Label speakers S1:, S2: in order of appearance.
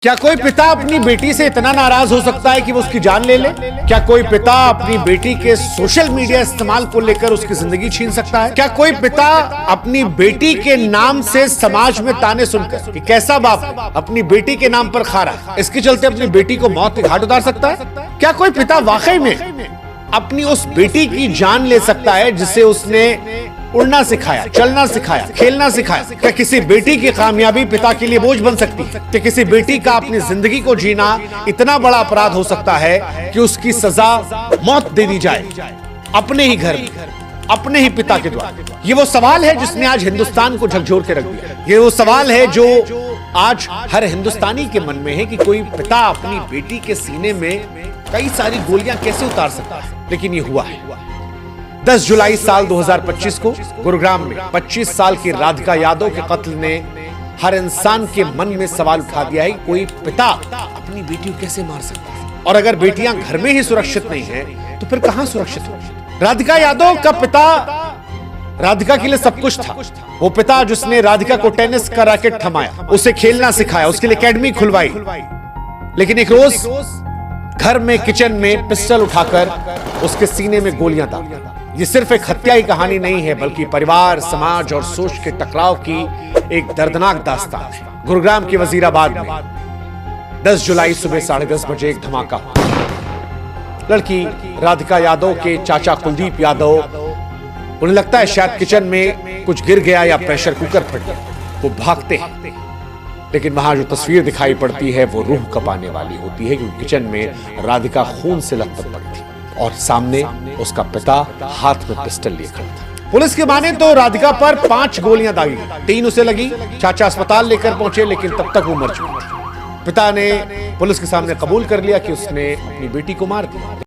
S1: क्या कोई पिता अपनी बेटी से इतना नाराज हो सकता है कि वो उसकी जान ले ले? क्या कोई पिता अपनी बेटी के सोशल मीडिया इस्तेमाल को लेकर उसकी जिंदगी छीन सकता है? क्या कोई पिता अपनी बेटी के नाम से समाज में ताने सुनकर कि कैसा बाप अपनी बेटी के नाम पर खा रहा है, इसके चलते अपनी बेटी को मौत के घाट उतार सकता है? क्या कोई पिता वाकई में अपनी उस बेटी की जान ले सकता है जिसे उसने उड़ना सिखाया, चलना सिखाया, खेलना सिखाया? क्या किसी बेटी की कामयाबी पिता के लिए बोझ बन सकती है? क्या किसी बेटी का अपनी जिंदगी को जीना इतना बड़ा अपराध हो सकता है कि उसकी सजा मौत दे दी जाए अपने ही घर में, अपने ही पिता के द्वारा? ये वो सवाल है जिसने आज हिंदुस्तान को झकझोर के रख दिया। ये वो सवाल है जो आज हर हिंदुस्तानी के मन में है कि कोई पिता अपनी बेटी के सीने में कई सारी गोलियां कैसे उतार सकता है। लेकिन ये हुआ है। 10 जुलाई साल 2025 को गुरुग्राम में 25 साल की राधिका यादव के कत्ल ने हर इंसान के मन में सवाल उठा दिया है, कोई पिता अपनी बेटी को कैसे मार सकता है? और अगर बेटियां घर में ही सुरक्षित नहीं हैं, तो फिर कहां सुरक्षित होंगी? राधिका यादव का पिता राधिका के लिए सब कुछ था। वो पिता जिसने राधिका को टेनिस का रैकेट थमाया, उसे खेलना सिखाया, उसके लिए एकेडमी खुलवाई, लेकिन एक रोज घर में किचन में पिस्टल उठाकर उसके सीने में गोलियां दाग दी। ये सिर्फ एक हत्या की कहानी नहीं है, बल्कि परिवार, समाज और सोच के टकराव की एक दर्दनाक दास्तान है। गुरुग्राम के वजीराबाद में 10 जुलाई सुबह 10:30 बजे एक धमाका हुआ। लड़की राधिका यादव के चाचा कुलदीप यादव, उन्हें लगता है शायद किचन में कुछ गिर गया या प्रेशर कुकर फट गया। वो भागते हैं, लेकिन वहां जो तस्वीर दिखाई पड़ती है वो रूह कपाने वाली होती है, क्योंकि किचन में राधिका खून से लथपथ पड़ी थी और सामने उसका पिता हाथ में पिस्टल लिए खड़ा था। पुलिस की माने तो राधिका पर 5 गोलियां दागी, 3 उसे लगी। चाचा अस्पताल लेकर पहुंचे, लेकिन तब तक वो मर चुकी थी। पिता ने पुलिस के सामने कबूल कर लिया कि उसने अपनी बेटी को मार दिया।